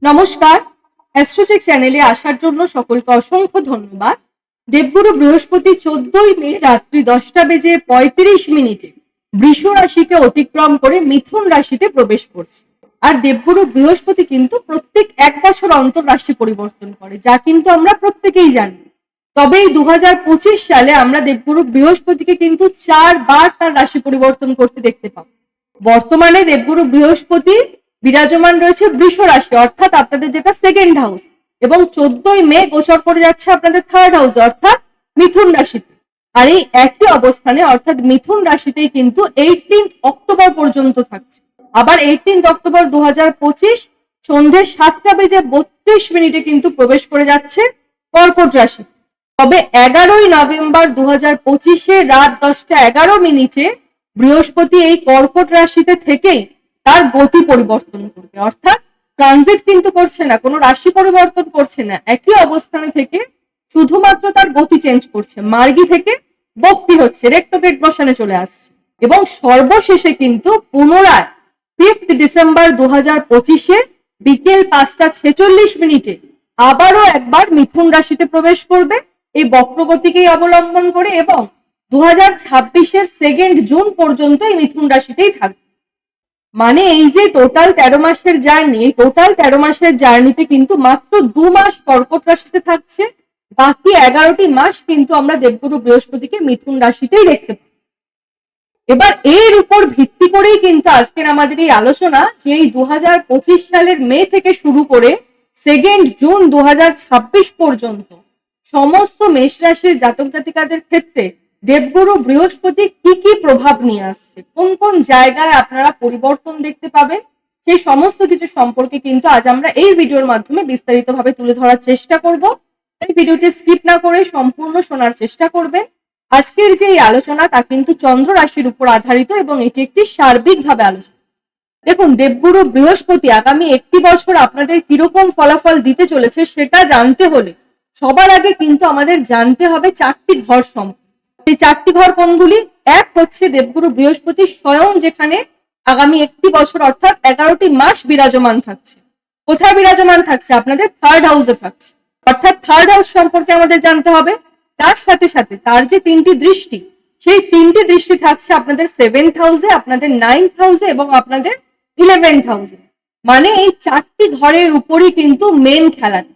নমস্কার, অ্যাস্ট্রোচেক চ্যানেলে আসার জন্য সকলকে অসংখ্য ধন্যবাদ। দেবগুরু বৃহস্পতি 14ই মে রাত্রি 10:35 বৃষ রাশিকে অতিক্রম করে মিথুন রাশিতে প্রবেশ করছে। আর দেবগুরু বৃহস্পতি কিন্তু প্রত্যেক 1 বছর অন্তর রাশি পরিবর্তন করে, যা কিন্তু আমরা প্রত্যেকেই জানি। তবে এই 2025 সালে আমরা দেবগুরু বৃহস্পতিকে কিন্তু 4 বার তার রাশি পরিবর্তন করতে দেখতে পাবো। বর্তমানে দেবগুরু বৃহস্পতি বিরাজমান রয়েছে বৃষ রাশি, অর্থাৎ আপনাদের যেটা সেকেন্ড হাউস, এবং 14ই মে গোচর করে যাচ্ছে আপনাদের থার্ড হাউস অর্থাৎ মিথুন রাশিতে। আর এই একই অবস্থানে অর্থাৎ মিথুন রাশিতেই কিন্তু 18 অক্টোবর পর্যন্ত থাকছে। আবার 18 অক্টোবর 2025 সন্ধ্যে 7:32 কিন্তু প্রবেশ করে যাচ্ছে কর্কট রাশি। তবে 11ই নভেম্বর 2025 রাত 10:11 বৃহস্পতি এই কর্কট রাশিতে থেকেই তার গতি পরিবর্তন করবে, অর্থাৎ ট্রানজিট কিন্তু করছে না, কোনো রাশি পরিবর্তন করছে না, একই অবস্থানে থেকে শুধুমাত্র তার গতি চেঞ্জ করছে, মার্গী থেকে বক্রী হচ্ছে, রেক্টোগেট মোশনে চলে আসছে। এবং সর্বশেষে কিন্তু পুনরায় 5 ডিসেম্বর 2025 বিকেল 5:46 আবারও একবার মিথুন রাশিতে প্রবেশ করবে এই বক্রগতিকেই অবলম্বন করে, এবং 2026 2 জুন পর্যন্ত এই মিথুন রাশিতেই থাকবে। মানে এই যে টোটাল 13 মাসের জার্নি, টোটাল 13 মাসের জার্নিতে কিন্তু মাত্র 2 মাস কর্কট রাশিতে থাকছে, বাকি 11টি মাস কিন্তু আমরা দেবগুরু বৃহস্পতিকে মিথুন রাশিতেই দেখতে পাই। এবার এর উপর ভিত্তি করেই কিন্তু আজকের আমাদের এই আলোচনা, যে এই 2025 সালের মে থেকে শুরু করে 2 জুন 2026 পর্যন্ত সমস্ত মেষ রাশির জাতক জাতিকাদের ক্ষেত্রে দেবগুরু বৃহস্পতি কি কি প্রভাব নিয়ে আসছে, কোন কোন জায়গায় আপনারা পরিবর্তন দেখতে পাবেন, সেই সমস্ত কিছু সম্পর্কে কিন্তু আজ আমরা এই ভিডিওর মাধ্যমে বিস্তারিতভাবে তুলে ধরার চেষ্টা করব। এই ভিডিওটি স্কিপ না করে সম্পূর্ণ শোনার চেষ্টা করবেন। আজকের যে এই আলোচনা তা কিন্তু চন্দ্র রাশির উপর আধারিত এবং এটি একটি সার্বিকভাবে আলোচনা। দেখুন, দেবগুরু বৃহস্পতি আগামী 1 বছর আপনাদের কিরকম ফলাফল দিতে চলেছে সেটা জানতে হলে সবার আগে কিন্তু আমাদের জানতে হবে 4টি ঘর সম্পর্কে। এই 4টি ঘর কোনগুলি? এক হচ্ছে দেবগুরু বৃহস্পতি স্বয়ং, যেখানে আগামী 1 বছর অর্থাৎ 11টি মাস বিরাজমান থাকছে। কোথায় বিরাজমান থাকছে? আপনাদের থার্ড হাউসে থাকছে, অর্থাৎ থার্ড হাউস সম্পর্কে আমাদের জানতে হবে। তার সাথে সাথে তার যে 3টি দৃষ্টি, সেই 3টি দৃষ্টি থাকছে আপনাদের 7th হাউসে, আপনাদের 9th হাউসে এবং আপনাদের 11th হাউসে। মানে এই 4টি ঘরের উপরই কিন্তু মেন খেলাটা।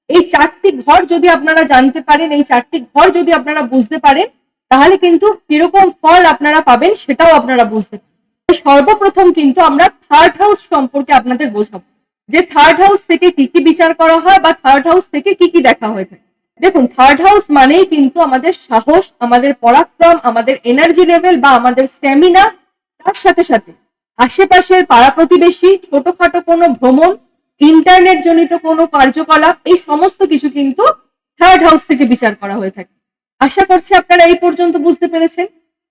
এই 4টি ঘর যদি আপনারা জানতে পারেন, এই 4টি ঘর যদি আপনারা বুঝতে পারেন, তাহলে কিন্তু কিরকম ফল আপনারা পাবেন সেটাও আপনারা বুঝতে পারেন। সর্বপ্রথম কিন্তু আমরা থার্ড হাউস সম্পর্কে আপনাদের বোঝাবো, যে থার্ড হাউস থেকে কি কি বিচার করা হয় বা থার্ড হাউস থেকে কি কি দেখা হয়ে থাকে। দেখুন, থার্ড হাউস মানেই কিন্তু আমাদের সাহস, আমাদের পরাক্রম, আমাদের এনার্জি লেভেল বা আমাদের স্ট্যামিনা, তার সাথে সাথে আশেপাশের পাড়া প্রতিবেশী, ছোটখাটো কোনো ভ্রমণ, ইন্টারনেট জনিত কোনো কার্যকলাপ, এই সমস্ত কিছু কিন্তু থার্ড হাউস থেকে বিচার করা হয়ে থাকে। আশা করছি আপনারা এই পর্যন্ত বুঝতে পেরেছেন।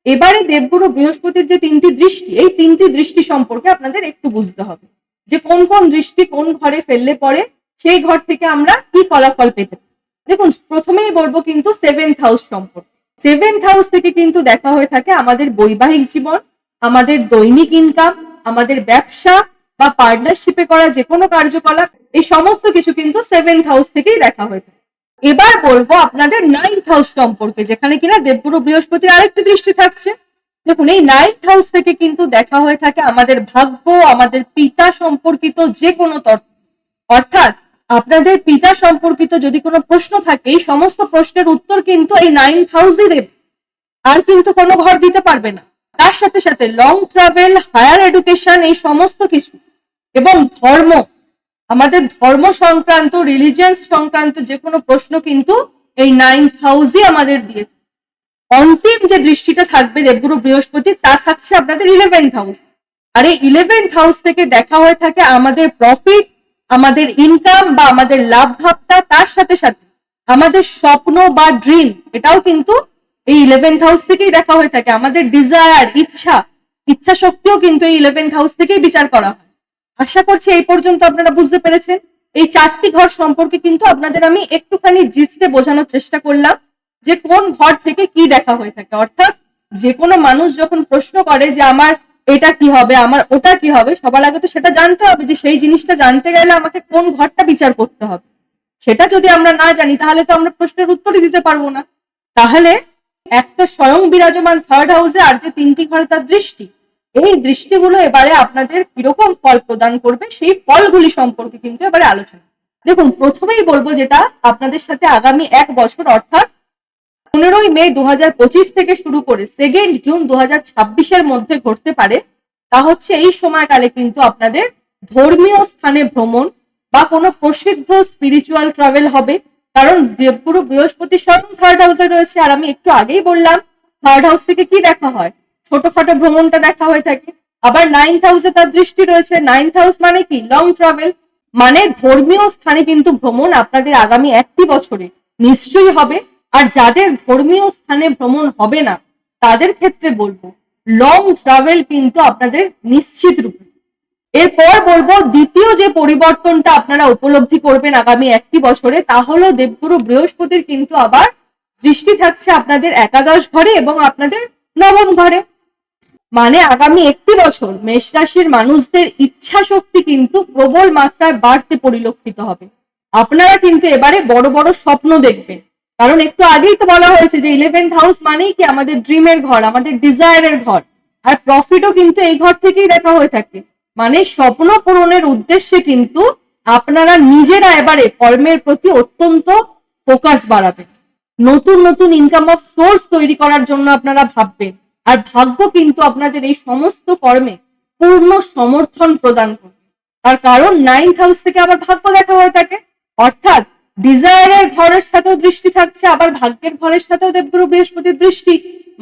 এবারে দেবগুরু বৃহস্পতির যে 3টি দৃষ্টি, এই 3টি দৃষ্টি সম্পর্কে আপনাদের একটু বুঝতে হবে, যে কোন কোন দৃষ্টি কোন ঘরে ফেললে পরে সেই ঘর থেকে আমরা কি ফলাফল পেতে পারি। দেখুন, প্রথমেই বলবো কিন্তু 7th হাউস সম্পর্কে। 7th হাউস থেকে কিন্তু দেখা হয়ে থাকে আমাদের বৈবাহিক জীবন, আমাদের দৈনিক ইনকাম, আমাদের ব্যবসা বা পার্টনারশিপে করা যে কোনো কার্যকলাপ, এই সমস্ত কিছু কিন্তু 7th হাউস থেকেই দেখা হয়ে থাকে। এবার বলবো আপনাদের 9th হাউস সম্পর্কে, যেখানে কিনা দেবগুরু বৃহস্পতির আরেকটি দৃষ্টি থাকছে। দেখুন, এই 9th হাউস থেকে কিন্তু দেখা হয়ে থাকে আমাদের ভাগ্য, আমাদের পিতা সম্পর্কিত যে কোনো তথ্য, অর্থাৎ আপনাদের পিতা সম্পর্কিত যদি কোনো প্রশ্ন থাকে, এই সমস্ত প্রশ্নের উত্তর কিন্তু এই 9th হাউসই দেবে, আর কিন্তু কোনো ঘর দিতে পারবে না। তার সাথে সাথে লং ট্রাভেল, হায়ার এডুকেশন, এই সমস্ত কিছু, এবং ধর্ম, আমাদের ধর্ম সংক্রান্ত, রিলিজিয়াস সংক্রান্ত যে কোনো প্রশ্ন কিন্তু এই 9th হাউসই আমাদের দিয়ে। অন্তিম যে দৃষ্টিটা থাকবে দেবগুরু বৃহস্পতি, তা থাকছে আপনাদের 11th হাউস। আর এই 11th হাউস থেকে দেখা হয়ে থাকে আমাদের প্রফিট, আমাদের ইনকাম বা আমাদের লাভ ভাবটা, তার সাথে সাথে আমাদের স্বপ্ন বা ড্রিম, এটাও কিন্তু এই 11th হাউস থেকেই দেখা হয়ে থাকে। আমাদের ডিজায়ার, ইচ্ছা শক্তিও কিন্তু এই 11th হাউস থেকেই বিচার করা হয়। আশা করছি এই পর্যন্ত আপনারা বুঝতে পেরেছেন। এই 4টি ঘর সম্পর্কে কিন্তু আপনাদের আমি একটুখানি জিস্টে বোঝানোর চেষ্টা করলাম, যে কোন ঘর থেকে কি দেখা হয়ে থাকে। অর্থাৎ যে কোনো মানুষ যখন প্রশ্ন করে যে আমার এটা কি হবে, আমার ওটা কি হবে, সবার আগে তো সেটা জানতে হবে যে সেই জিনিসটা জানতে গেলে আমাকে কোন ঘরটা বিচার করতে হবে। সেটা যদি আমরা না জানি তাহলে তো আমরা প্রশ্নের উত্তরই দিতে পারবো না। তাহলে এক তো স্বয়ং বিরাজমান থার্ড হাউসে, আর যে 3টি ঘরে তার দৃষ্টি, এই দৃষ্টিগুলো এবারে আপনাদের কিরকম ফল প্রদান করবে সেই ফলগুলি সম্পর্কে কিন্তু এবারে আলোচনা। দেখুন, প্রথমেই বলবো যেটা আপনাদের সাথে আগামী 1 বছর অর্থাৎ 15ই মে 2025 থেকে শুরু করে 2 জুন 2026 মধ্যে ঘটতে পারে, তা হচ্ছে এই সময়কালে কিন্তু আপনাদের ধর্মীয় স্থানে ভ্রমণ বা কোনো প্রসিদ্ধ স্পিরিচুয়াল ট্রাভেল হবে। কারণ দেবগুরু বৃহস্পতি স্বয়ং থার্ড হাউসে রয়েছে, আর আমি একটু আগেই বললাম থার্ড হাউস থেকে কি দেখা হয়, ছোটখাটো ভ্রমণটা দেখা হয়ে থাকে। আবার 9th হাউসে তার দৃষ্টি রয়েছে, 9th হাউস মানে কি লং ট্রাভেল, মানে ধর্মীয় স্থানে কিন্তু ভ্রমণ আপনাদের আগামী 1টি বছরে নিশ্চয়ই হবে। আর যাদের ধর্মীয় স্থানে ভ্রমণ হবে না তাদের ক্ষেত্রে বলবো লং ট্রাভেল কিন্তু আপনাদের নিশ্চিত রূপে। এরপর বলবো দ্বিতীয় যে পরিবর্তনটা আপনারা উপলব্ধি করবেন আগামী 1টি বছরে, তা হলো দেবগুরু বৃহস্পতির কিন্তু আবার দৃষ্টি থাকছে আপনাদের একাদশ ঘরে এবং আপনাদের নবম ঘরে। মানে আগামী 1টি বছর মেষ রাশির মানুষদের ইচ্ছা শক্তি কিন্তু প্রবল মাত্রায় বাড়তে পরিলক্ষিত হবে। আপনারা কিন্তু এবারে বড় বড় স্বপ্ন দেখবেন, কারণ একটু আগেই তো বলা হয়েছে যে 11th হাউস মানেই কি আমাদের ড্রিমের ঘর, আমাদের ডিজায়ারের ঘর, আর প্রফিটও কিন্তু এই ঘর থেকেই দেখা হয়ে থাকে। মানে স্বপ্ন পূরণের উদ্দেশ্যে কিন্তু আপনারা নিজেরা এবারে কর্মের প্রতি অত্যন্ত ফোকাস বাড়াবেন, নতুন নতুন ইনকাম অফ সোর্স তৈরি করার জন্য আপনারা ভাববেন, আর ভাগ্য কিন্তু আপনাদের এই সমস্ত কর্মে পূর্ণ সমর্থন প্রদান করবে। তার কারণ 9th হাউস থেকে আবার ভাগ্য দেখা হয়ে থাকে, অর্থাৎ ডিজায়ারের ঘরের সাথেও দৃষ্টি থাকছে, আবার ভাগ্যের ঘরের সাথেও দেবগুরু বৃহস্পতির দৃষ্টি।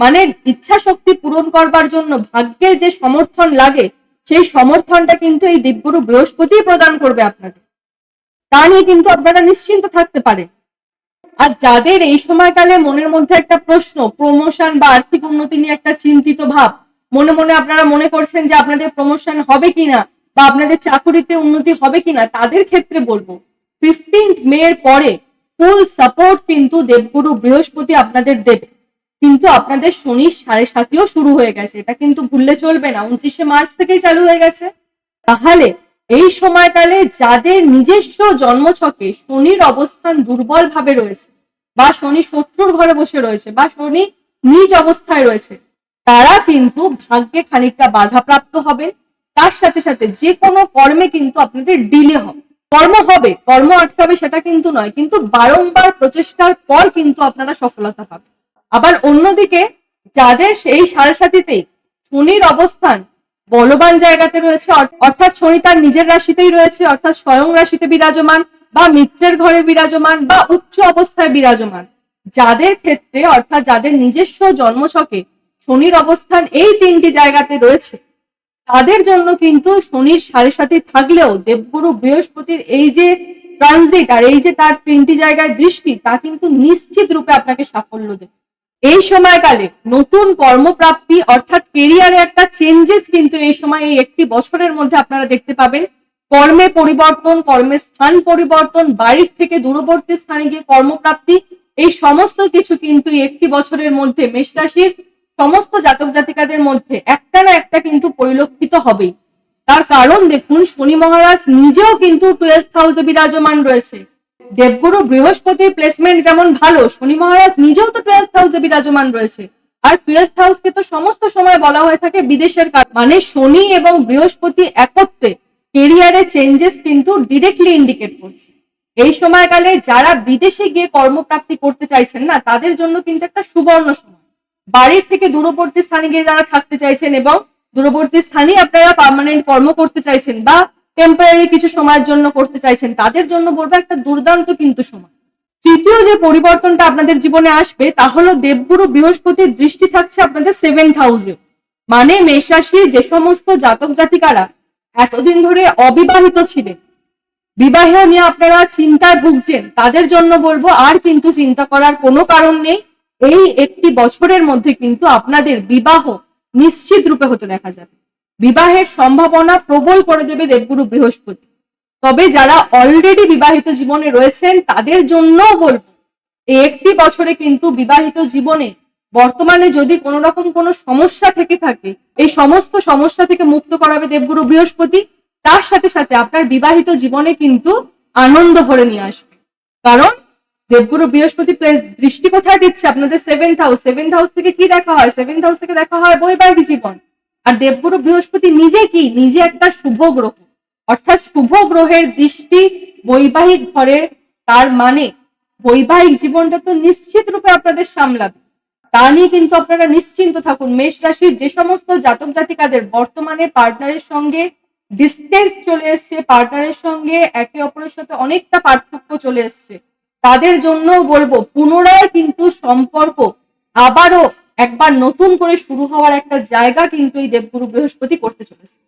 মানে ইচ্ছা শক্তি পূরণ করবার জন্য ভাগ্যের যে সমর্থন লাগে সেই সমর্থনটা কিন্তু এই দেবগুরু বৃহস্পতি প্রদান করবে আপনাদের, তা নিয়ে কিন্তু আপনারা নিশ্চিন্ত থাকতে পারেন। আর যাদের এই সময়কালে মনের মধ্যে একটা প্রশ্ন, প্রমোশন বা আর্থিক উন্নতি নিয়ে একটা চিন্তিত ভাব, মনে মনে আপনারা মনে করছেন যে আপনাদের প্রমোশন হবে কিনা বা আপনাদের চাকুরিতে উন্নতি হবে কিনা, তাদের ক্ষেত্রে বলবো 15th মে এর পরে ফুল সাপোর্ট কিন্তু দেবগুরু বৃহস্পতি আপনাদের দেবে। কিন্তু আপনাদের শনি 7.5ও শুরু হয়ে গেছে, এটা কিন্তু ভুললে চলবে না, 29শে মার্চ থেকেই চালু হয়ে গেছে। তাহলে এই সময়কালে যাদের নিজস্ব জন্মছকে শনির অবস্থান দুর্বল ভাবে রয়েছে, বা শনি শত্রুর ঘরে বসে রয়েছে, বা শনি নিজ অবস্থায় রয়েছে, তারা কিন্তু ভাগ্যে খানিকটা বাধাপ্রাপ্ত হবেন। তার সাথে সাথে যে কোনো কর্মে কিন্তু আপনাদের ডিলে হবে, কর্ম হবে, কর্ম আটকাবে সেটা কিন্তু নয়, কিন্তু বারংবার প্রচেষ্টার পর কিন্তু আপনারা সফলতা পাবেন। আবার অন্যদিকে যাদের সেই 7.5তেই শনির অবস্থান বলবান জায়গাতে রয়েছে, অর্থাৎ শনি তার নিজের রাশিতেই রয়েছে, অর্থাৎ স্বয়ং রাশিতে বিরাজমান, বা মিত্রের ঘরে বিরাজমান, বা উচ্চ অবস্থায় বিরাজমান, যাদের ক্ষেত্রে অর্থাৎ যাদের নিজস্ব জন্মছকে শনির অবস্থান এই 3টি জায়গাতে রয়েছে, তাদের জন্য কিন্তু শনির 7.5 থাকলেও দেবগুরু বৃহস্পতির এই যে ট্রানজিট আর এই যে তার 3টি জায়গায় দৃষ্টি, তা কিন্তু নিশ্চিত রূপে আপনাকে সাফল্য দেবে। এই সময়কালে নতুন কর্মপ্রাপ্তি অর্থাৎ কেরিয়ারে একটা চেঞ্জেস কিন্তু এই সময় এই 1টি বছরের মধ্যে আপনারা দেখতে পাবেন। কর্মে পরিবর্তন, কর্মের স্থান পরিবর্তন, বাড়ির থেকে দূরবর্তী স্থানে গিয়ে কর্মপ্রাপ্তি, এই সমস্ত কিছু কিন্তু এই 1টি বছরের মধ্যে মেষ রাশির সমস্ত জাতক জাতিকাদের মধ্যে একটা না একটা কিন্তু পরিলক্ষিত হবেই। তার কারণ দেখুন, শনি মহারাজ নিজেও কিন্তু 12th হাউসে বিরাজমান রয়েছে। দেবগুরু বৃহস্পতির প্লেসমেন্ট যেমন ভালো, শনি মহারাজ নিজেও তো 12th হাউসে বিরাজমান রয়েছে। আর 12th হাউসকে তো সমস্ত সময় বলা হয়ে থাকে বিদেশের কাজ, মানে শনি এবং বৃহস্পতি একত্রে কেরিয়ারে চেঞ্জেস কিন্তু ডিরেক্টলি ইন্ডিকেট করছে। এই সময়কালে যারা বিদেশে গিয়ে কর্মপ্রাপ্তি করতে চাইছেন না, তাদের জন্য কিন্তু একটা সুবর্ণ সময়। বাড়ির থেকে দূরবর্তী স্থানে গিয়ে যারা থাকতে চাইছেন এবং দূরবর্তী স্থানে আপনারা পার্মানেন্ট কর্ম করতে চাইছেন বা টেম্পোরারি কিছু সময়ের জন্য করতে চাইছেন, তাদের জন্য বলবো একটা দুর্দান্ত কিন্তু সময়। তৃতীয় যে পরিবর্তনটা আপনাদের জীবনে আসবে তা হলো দেবগুরু বৃহস্পতির দৃষ্টি থাকছে আপনাদের 7th হাউসে। মানে মেষ রাশির যে সমস্ত জাতক জাতিকারা এতদিন ধরে অবিবাহিত ছিলেন, বিবাহ নিয়ে আপনারা চিন্তায় ভুগছেন, তাদের জন্য বলবো আর কিন্তু চিন্তা করার কোনো কারণ নেই। এই 1টি বছরের মধ্যে কিন্তু আপনাদের বিবাহ নিশ্চিত রূপে হতে দেখা যাবে, বিবাহের সম্ভাবনা প্রবল করে দেবে দেবগুরু বৃহস্পতি। তবে যারা অলরেডি বিবাহিত জীবনে রয়েছেন তাদের জন্য বলবো এই 1টি বছরে কিন্তু বিবাহিত জীবনে বর্তমানে যদি কোনো রকম কোনো সমস্যা থেকে থাকে, এই সমস্ত সমস্যা থেকে মুক্ত করাবে দেবগুরু বৃহস্পতি। তার সাথে সাথে আপনার বিবাহিত জীবনে কিন্তু আনন্দ ভরে নিয়ে আসবে। কারণ দেবগুরু বৃহস্পতি দৃষ্টি কোথায় দিচ্ছে? আপনাদের সেভেন্থ হাউস। সেভেন্থ হাউস থেকে কি দেখা হয়? সেভেন্থ হাউস থেকে দেখা হয় বৈবাহিক জীবন। আর দেবগুরু বৃহস্পতি নিজে কি? নিজে একটা শুভ গ্রহ, অর্থাৎ শুভ গ্রহের দৃষ্টি বৈবাহিক ঘরে, তার মানে বৈবাহিক জীবনটা তো নিশ্চিত রূপে আপনাদের সামলাবে। তা নিয়ে কিন্তু আপনারা নিশ্চিন্ত থাকুন। মেষ রাশির যে সমস্ত জাতক জাতিকাদের বর্তমানে পার্টনারের সঙ্গে ডিস্টেন্স চলে এসছে, পার্টনারের সঙ্গে একে অপরের সাথে অনেকটা পার্থক্য চলে এসছে, তাদের জন্য বলবো পুনরায় কিন্তু সম্পর্ক আবারও একবার নতুন করে শুরু হওয়ার একটা জায়গা কিন্তু এই দেবগুরু বৃহস্পতি করতে চলেছে।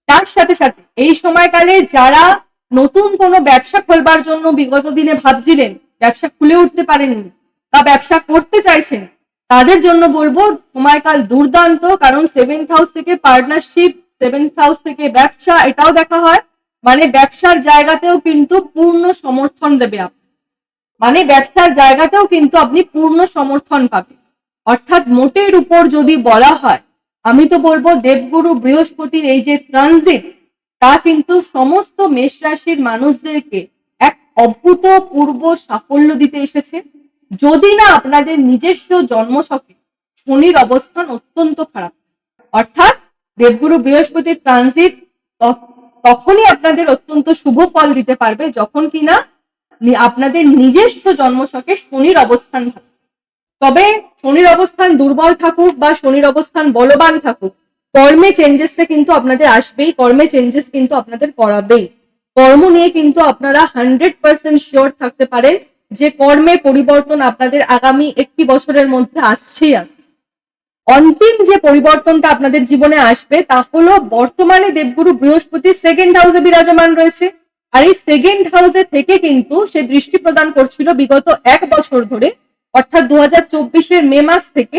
তার সাথে সাথে এই সময়কালে যারা নতুন কোনো ব্যবসা খোলবার জন্য বিগত দিনে ভাবছিলেন, ব্যবসা খুলে উঠতে পারেননি বা ব্যবসা করতে চাইছেন, তাদের জন্য বলবো সময়কাল দুর্দান্ত। কারণ সেভেন্থ হাউস থেকে পার্টনারশিপ, সেভেন্থ হাউস থেকে ব্যবসা, এটাও দেখা হয়। মানে ব্যবসার জায়গাতেও কিন্তু পূর্ণ সমর্থন দেবে আপনি, মানে ব্যবসার জায়গাতেও কিন্তু আপনি পূর্ণ সমর্থন পাবেন। অর্থাৎ মোটের উপর যদি বলা হয়, আমি তো বলবো দেবগুরু বৃহস্পতির এই যে ট্রানজিট, তা কিন্তু সমস্ত মেষ রাশির মানুষদেরকে এক অভূতপূর্ব সাফল্য দিতে এসেছে। যদি না আপনাদের নিজস্ব জন্মছকে শনির অবস্থান অত্যন্ত খারাপ, অর্থাৎ দেবগুরু বৃহস্পতির ট্রানজিট তখনই আপনাদের অত্যন্ত শুভ ফল দিতে পারবে যখন কিনা আপনাদের নিজস্ব জন্মছকে শনির অবস্থান ভালো। তবে শনির অবস্থান দুর্বল থাকুক বা শনির অবস্থান বলবান থাকুক, কর্মে চেঞ্জেসটা কিন্তু আপনাদের আসবেই, কর্মে চেঞ্জেস কিন্তু আপনাদের করাবেই। কর্ম নিয়ে কিন্তু আপনারা 100% শিওর থাকতে পারেন যে কর্মে পরিবর্তন আপনাদের আগামী একটি বছরের মধ্যে আসছেই আসছে। অন্তিম যে পরিবর্তনটা আপনাদের জীবনে আসবে তা হলো বর্তমানে দেবগুরু বৃহস্পতি সেকেন্ড হাউসে বিরাজমান রয়েছে। আর এই সেকেন্ড হাউসে থেকে কিন্তু সে দৃষ্টি প্রদান করছিল বিগত 1 বছর ধরে, অর্থাৎ 2024-এর মে মাস থেকে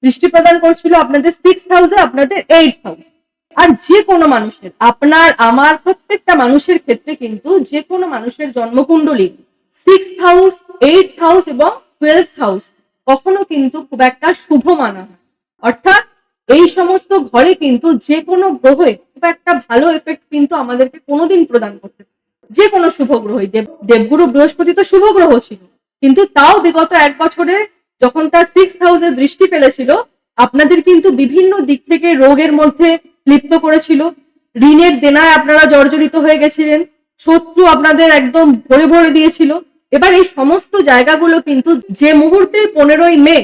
দৃষ্টি প্রদান করছিল আপনাদের 6th হাউসে, আপনাদের 8th হাউস। আর যে কোনো মানুষের, আপনার আমার প্রত্যেকটা মানুষের ক্ষেত্রে কিন্তু যে কোনো মানুষের জন্মকুণ্ডলী 6th হাউস, 8th হাউস এবং 12th হাউস কখনো কিন্তু খুব একটা শুভ মানা হয়। অর্থাৎ এই সমস্ত ঘরে কিন্তু যে কোনো গ্রহে খুব একটা ভালো এফেক্ট কিন্তু আমাদেরকে কোনোদিন প্রদান করতে পারে। যে কোনো শুভ গ্রহই, দেবগুরু বৃহস্পতি তো শুভ গ্রহ ছিল, কিন্তু তাও বিগত 1 বছরে যখন তার 6th হাউসে দৃষ্টি ফেলেছিল, আপনাদের কিন্তু বিভিন্ন দিক থেকে রোগের মধ্যে লিপ্ত করেছিল। ঋণের দেনায় আপনারা জর্জরিত হয়ে গেছিলেন, শত্রু আপনাদের একদম ভরে ভরে দিয়েছিল। এবার এই সমস্ত জায়গাগুলো কিন্তু যে মুহূর্তে 15ই মে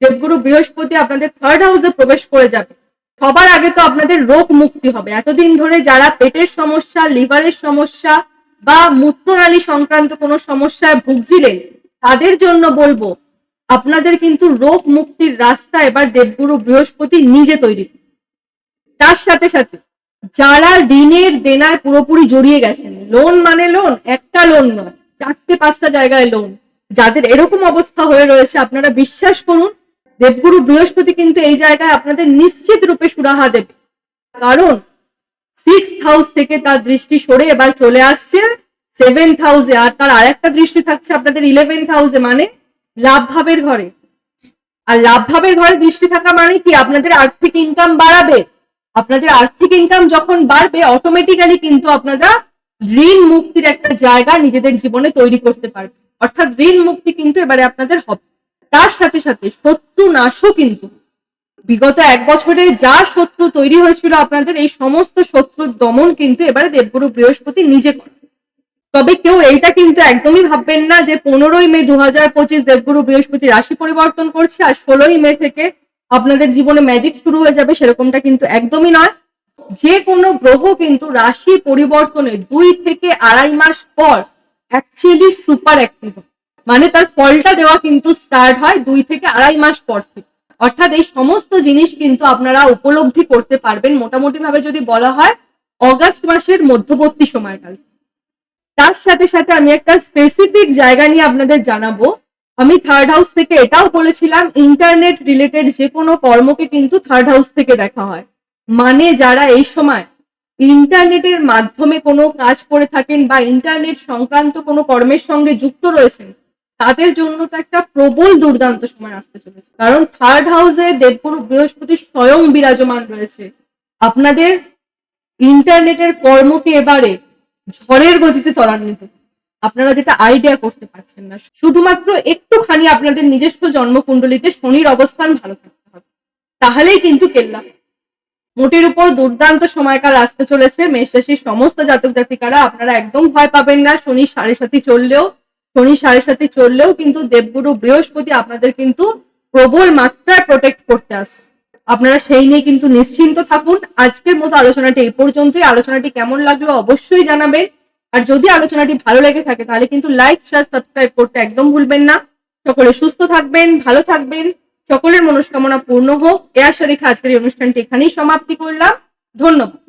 দেবগুরু বৃহস্পতি আপনাদের 3rd হাউসে প্রবেশ করে যাবে, সবার আগে তো আপনাদের রোগ মুক্তি হবে। এতদিন ধরে যারা পেটের সমস্যা, লিভারের সমস্যা বা মূত্রনালী সংক্রান্ত কোনো সমস্যায় ভুগছিলেন, তাদের জন্য বলবো আপনাদের কিন্তু রোগ মুক্তির রাস্তা এবার দেবগুরু বৃহস্পতি নিজে তৈরি। তার সাথে সাথে যারা ঋণের দেনায় পুরোপুরি জড়িয়ে গেছেন, লোন মানে লোন, একটা লোন নয়, 4-5টা জায়গায় লোন, যাদের এরকম অবস্থা হয়ে রয়েছে, আপনারা বিশ্বাস করুন দেবগুরু বৃহস্পতি কিন্তু এই জায়গায় আপনাদের নিশ্চিত রূপে সুরাহা দেবে। কারণ 6th হাউস থেকে তার দৃষ্টি সরে এবার চলে আসছে 7th হাউসে, আর তার আরেকটা দৃষ্টি থাকছে আপনাদের 11th হাউসে, মানে লাভ ভাবের ঘরে। আর লাভ ভাবের ঘরে দৃষ্টি থাকা মানে কি? আপনাদের আর্থিক ইনকাম বাড়াবে। আপনাদের আর্থিক ইনকাম যখন বাড়বে, অটোমেটিক্যালি কিন্তু আপনারা ঋণ মুক্তির একটা জায়গা নিজেদের জীবনে তৈরি করতে পারবে। অর্থাৎ ঋণ মুক্তি কিন্তু এবারে আপনাদের হবে। তার সাথে সাথে শত্রু নাশও কিন্তু, বিগত 1 বছরে যা শত্রু তৈরি হয়েছিল আপনাদের, এই সমস্ত শত্রুর দমন কিন্তু এবারে দেবগুরু বৃহস্পতি নিজে করে। তবে কেউ এইটা কিন্তু একদমই ভাববেন না যে 15ই মে 2025 দেবগুরু বৃহস্পতি রাশি পরিবর্তন করছে আর 16ই মে থেকে আপনাদের জীবনে ম্যাজিক শুরু হয়ে যাবে, সেরকমটা কিন্তু একদমই নয়। যে কোনো গ্রহ কিন্তু রাশি পরিবর্তনে 2 থেকে 2.5 মাস পর অ্যাকচুয়ালি সুপার অ্যাক্টিভ, মানে তার ফলটা দেওয়া কিন্তু স্টার্ট হয় 2 থেকে 2.5 মাস পর থেকে। অর্থাৎ এই সমস্ত জিনিস কিন্তু আপনারা উপলব্ধি করতে পারবেন মোটামুটি ভাবে যদি বলা হয় অগাস্ট মাসের মধ্যবর্তী সময়কাল। তার সাথে সাথে আমি একটা স্পেসিফিক জায়গা নিয়ে আপনাদের জানাবো। আমি 3rd হাউস থেকে এটাও বলেছিলাম, ইন্টারনেট রিলেটেড যে কোনো কর্মকে কিন্তু 3rd হাউস থেকে দেখা হয়। মানে যারা এই সময় ইন্টারনেটের মাধ্যমে কোনো কাজ করে থাকেন বা ইন্টারনেট সংক্রান্ত কোনো কর্মের সঙ্গে যুক্ত রয়েছেন, তাদের জন্য তো একটা প্রবল দুর্দান্ত সময় আসতে চলেছে, কারণ থার্ড হাউসে দেবগুরু বৃহস্পতি স্বয়ং বিরাজমান রয়েছে। আপনাদের ইন্টারনেটের কর্মকে এবারে ঝড়ের গতিতে ত্বরান্বিত, আপনারা যেটা আইডিয়া করতে পারছেন না। শুধুমাত্র একটুখানি আপনাদের নিজস্ব জন্মকুণ্ডলিতে শনির অবস্থান ভালো থাকতে হবে, তাহলেই কিন্তু কেল্লা। মোটের উপর দুর্দান্ত সময়কাল আসতে চলেছে। মেষ রাশির সমস্ত জাতক জাতিকারা আপনারা একদম ভয় পাবেন না। শনি 7.5 চললেও কিন্তু দেবগুরু বৃহস্পতি আপনাদের কিন্তু প্রবল মাত্রায় প্রোটেক্ট করতে আসছে। আপনারা সেই নিয়ে কিন্তু নিশ্চিন্ত থাকুন। আজকের মতো আলোচনাটি এই পর্যন্তই। আলোচনাটি কেমন লাগলো অবশ্যই জানাবেন, আর যদি আলোচনাটি ভালো লেগে থাকে তাহলে কিন্তু লাইক, শেয়ার, সাবস্ক্রাইব করতে একদম ভুলবেন না। সকলে সুস্থ থাকবেন, ভালো থাকবেন, সকলের মনস্কামনা পূর্ণ হোক। এ আশা রেখে আজকের এই অনুষ্ঠানটি এখানেই সমাপ্তি করলাম। ধন্যবাদ।